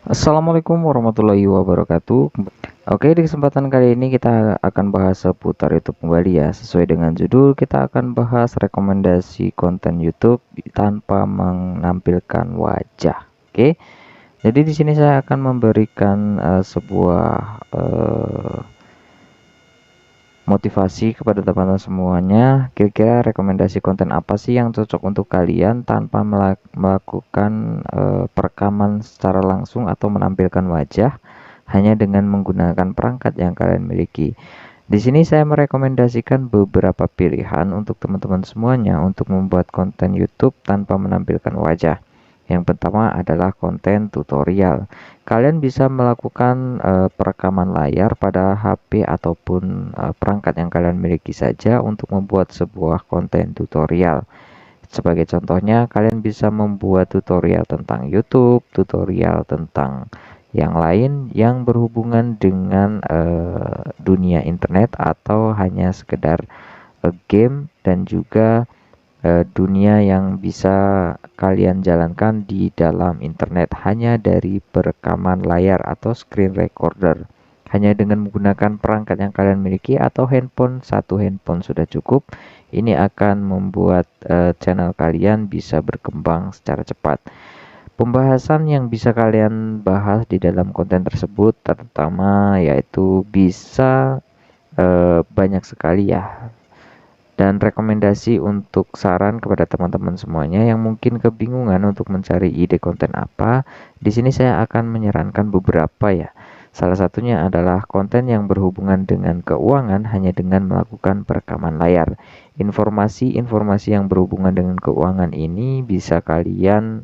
Assalamualaikum warahmatullahi wabarakatuh. Oke, di kesempatan kali ini kita akan bahas seputar YouTube kembali ya. Sesuai dengan judul, kita akan bahas rekomendasi konten YouTube tanpa menampilkan wajah. Oke. Jadi di sini saya akan memberikan sebuah motivasi kepada teman-teman semuanya. Kira-kira rekomendasi konten apa sih yang cocok untuk kalian tanpa melakukan perekaman secara langsung atau menampilkan wajah, hanya dengan menggunakan perangkat yang kalian miliki. Di sini saya merekomendasikan beberapa pilihan untuk teman-teman semuanya untuk membuat konten YouTube tanpa menampilkan wajah. Yang pertama adalah konten tutorial. Kalian bisa melakukan perekaman layar pada HP ataupun perangkat yang kalian miliki saja untuk membuat sebuah konten tutorial. Sebagai contohnya, kalian bisa membuat tutorial tentang YouTube, tutorial tentang yang lain yang berhubungan dengan dunia internet atau hanya sekedar game dan juga dunia yang bisa kalian jalankan di dalam internet hanya dari perekaman layar atau screen recorder. Hanya dengan menggunakan perangkat yang kalian miliki atau satu handphone sudah cukup. Ini akan membuat channel kalian bisa berkembang secara cepat. Pembahasan yang bisa kalian bahas di dalam konten tersebut terutama yaitu bisa banyak sekali ya, dan rekomendasi untuk saran kepada teman-teman semuanya yang mungkin kebingungan untuk mencari ide konten apa. Di sini saya akan menyarankan beberapa ya. Salah satunya adalah konten yang berhubungan dengan keuangan hanya dengan melakukan perekaman layar. Informasi-informasi yang berhubungan dengan keuangan ini bisa kalian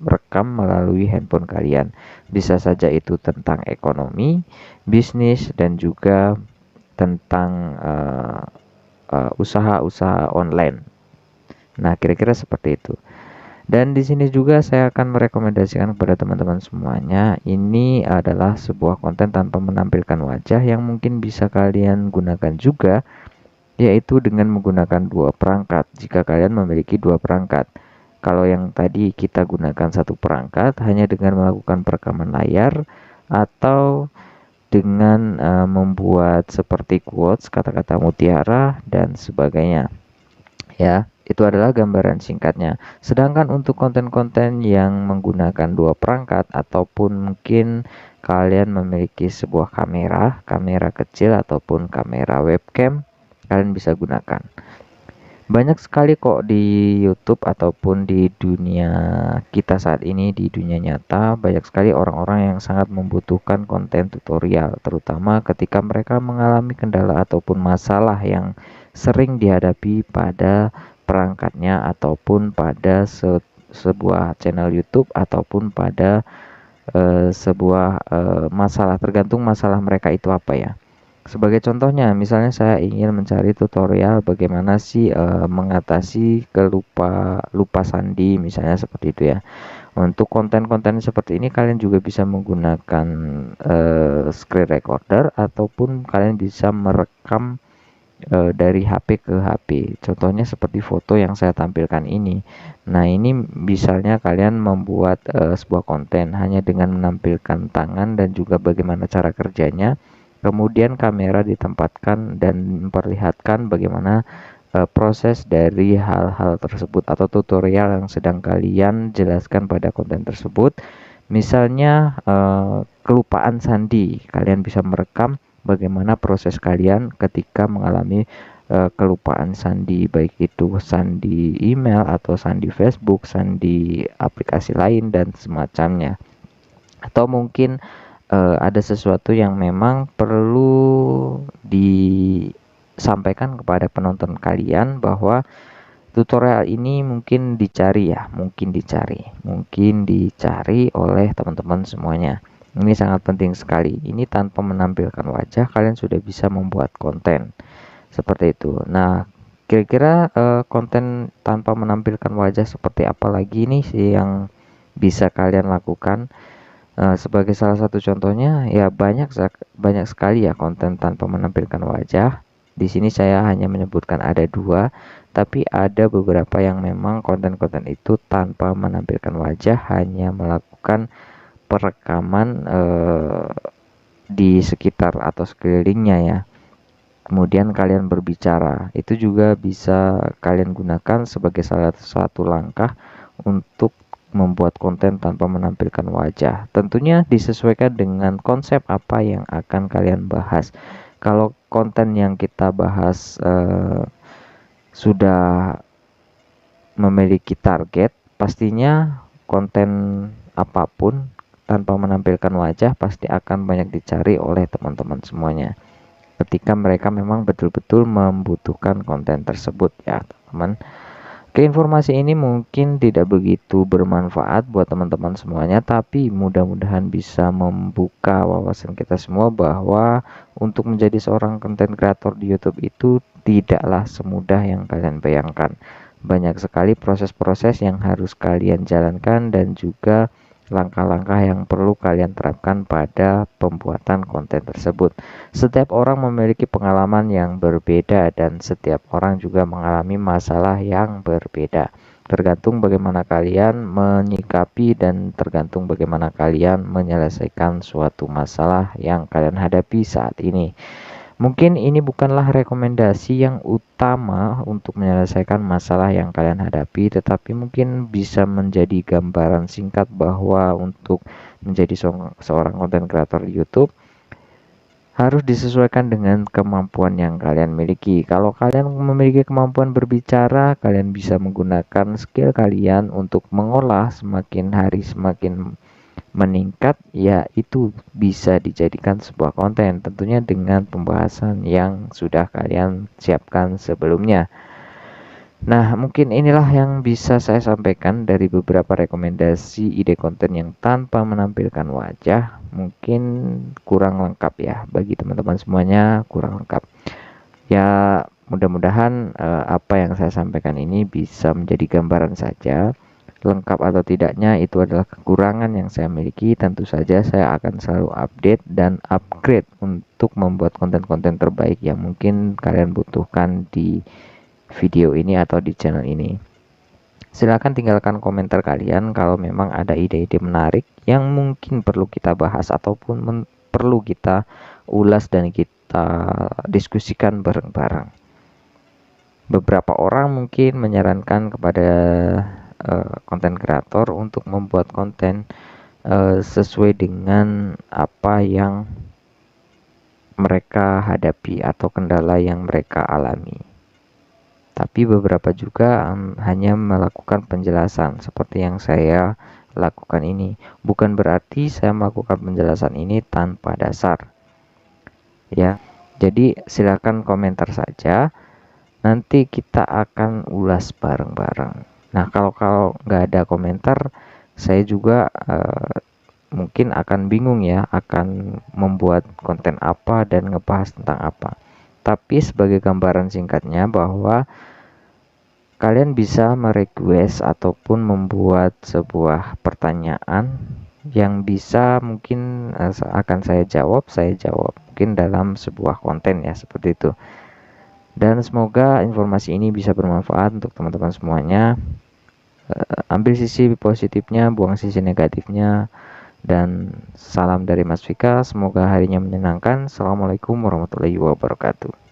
rekam melalui handphone kalian. Bisa saja itu tentang ekonomi, bisnis, dan juga tentang usaha-usaha online. Nah, kira-kira seperti itu. Dan di sini juga saya akan merekomendasikan kepada teman-teman semuanya, ini adalah sebuah konten tanpa menampilkan wajah yang mungkin bisa kalian gunakan juga, yaitu dengan menggunakan dua perangkat. Jika kalian memiliki dua perangkat, kalau yang tadi kita gunakan satu perangkat hanya dengan melakukan perekaman layar atau dengan membuat seperti quotes, kata-kata mutiara dan sebagainya. Ya, itu adalah gambaran singkatnya. Sedangkan untuk konten-konten yang menggunakan dua perangkat ataupun mungkin kalian memiliki sebuah kamera, kamera kecil ataupun kamera webcam, kalian bisa gunakan. Banyak sekali kok di YouTube ataupun di dunia kita saat ini, di dunia nyata, banyak sekali orang-orang yang sangat membutuhkan konten tutorial, terutama ketika mereka mengalami kendala ataupun masalah yang sering dihadapi pada perangkatnya ataupun pada sebuah channel YouTube ataupun pada sebuah masalah, tergantung masalah mereka itu apa ya. Sebagai contohnya, misalnya saya ingin mencari tutorial bagaimana sih mengatasi lupa sandi, misalnya seperti itu ya. Untuk konten-konten seperti ini kalian juga bisa menggunakan screen recorder ataupun kalian bisa merekam dari HP ke HP. Contohnya seperti foto yang saya tampilkan ini. Nah, ini misalnya kalian membuat sebuah konten hanya dengan menampilkan tangan dan juga bagaimana cara kerjanya. Kemudian kamera ditempatkan dan memperlihatkan bagaimana proses dari hal-hal tersebut atau tutorial yang sedang kalian jelaskan pada konten tersebut. Misalnya kelupaan sandi, kalian bisa merekam bagaimana proses kalian ketika mengalami kelupaan sandi, baik itu sandi email atau sandi Facebook, sandi aplikasi lain dan semacamnya. Atau mungkin ada sesuatu yang memang perlu disampaikan kepada penonton kalian bahwa tutorial ini mungkin dicari ya, mungkin dicari oleh teman-teman semuanya. Ini sangat penting sekali. Ini tanpa menampilkan wajah kalian sudah bisa membuat konten seperti itu. Nah, kira-kira konten tanpa menampilkan wajah seperti apa lagi nih sih yang bisa kalian lakukan? Sebagai salah satu contohnya, ya banyak sekali ya konten tanpa menampilkan wajah. Di sini saya hanya menyebutkan ada dua, tapi ada beberapa yang memang konten-konten itu tanpa menampilkan wajah, hanya melakukan perekaman di sekitar atau sekelilingnya ya. Kemudian kalian berbicara, itu juga bisa kalian gunakan sebagai salah satu langkah untuk membuat konten tanpa menampilkan wajah. Tentunya disesuaikan dengan konsep apa yang akan kalian bahas. Kalau konten yang kita bahas sudah memiliki target, pastinya konten apapun tanpa menampilkan wajah pasti akan banyak dicari oleh teman-teman semuanya ketika mereka memang betul-betul membutuhkan konten tersebut ya teman. Oke, informasi ini mungkin tidak begitu bermanfaat buat teman-teman semuanya, tapi mudah-mudahan bisa membuka wawasan kita semua bahwa untuk menjadi seorang konten kreator di YouTube itu tidaklah semudah yang kalian bayangkan. Banyak sekali proses-proses yang harus kalian jalankan dan juga langkah-langkah yang perlu kalian terapkan pada pembuatan konten tersebut. Setiap orang memiliki pengalaman yang berbeda dan setiap orang juga mengalami masalah yang berbeda. Tergantung bagaimana kalian menyikapi dan tergantung bagaimana kalian menyelesaikan suatu masalah yang kalian hadapi saat ini. Mungkin ini bukanlah rekomendasi yang utama untuk menyelesaikan masalah yang kalian hadapi, tetapi mungkin bisa menjadi gambaran singkat bahwa untuk menjadi seorang konten kreator di YouTube harus disesuaikan dengan kemampuan yang kalian miliki. Kalau kalian memiliki kemampuan berbicara, kalian bisa menggunakan skill kalian untuk mengolah semakin hari semakin meningkat, ya itu bisa dijadikan sebuah konten tentunya dengan pembahasan yang sudah kalian siapkan sebelumnya. Nah, mungkin inilah yang bisa saya sampaikan dari beberapa rekomendasi ide konten yang tanpa menampilkan wajah. Mungkin kurang lengkap ya bagi teman-teman semuanya, kurang lengkap. Ya, mudah-mudahan apa yang saya sampaikan ini bisa menjadi gambaran saja. Lengkap atau tidaknya itu adalah kekurangan yang saya miliki. Tentu saja saya akan selalu update dan upgrade untuk membuat konten-konten terbaik yang mungkin kalian butuhkan di video ini atau di channel ini. Silahkan tinggalkan komentar kalian kalau memang ada ide-ide menarik yang mungkin perlu kita bahas ataupun perlu kita ulas dan kita diskusikan bareng-bareng. Beberapa orang mungkin menyarankan kepada konten kreator untuk membuat konten sesuai dengan apa yang mereka hadapi atau kendala yang mereka alami. Tapi beberapa juga hanya melakukan penjelasan seperti yang saya lakukan ini. Bukan berarti saya melakukan penjelasan ini tanpa dasar. Ya. Jadi silakan komentar saja. Nanti kita akan ulas bareng-bareng. Nah, kalau nggak ada komentar, saya juga mungkin akan bingung ya akan membuat konten apa dan ngebahas tentang apa. Tapi sebagai gambaran singkatnya bahwa kalian bisa merequest ataupun membuat sebuah pertanyaan yang bisa mungkin akan saya jawab mungkin dalam sebuah konten ya, seperti itu. Dan semoga informasi ini bisa bermanfaat untuk teman-teman semuanya. Ambil sisi positifnya, buang sisi negatifnya. Dan salam dari Mas Vika, semoga harinya menyenangkan. Assalamualaikum warahmatullahi wabarakatuh.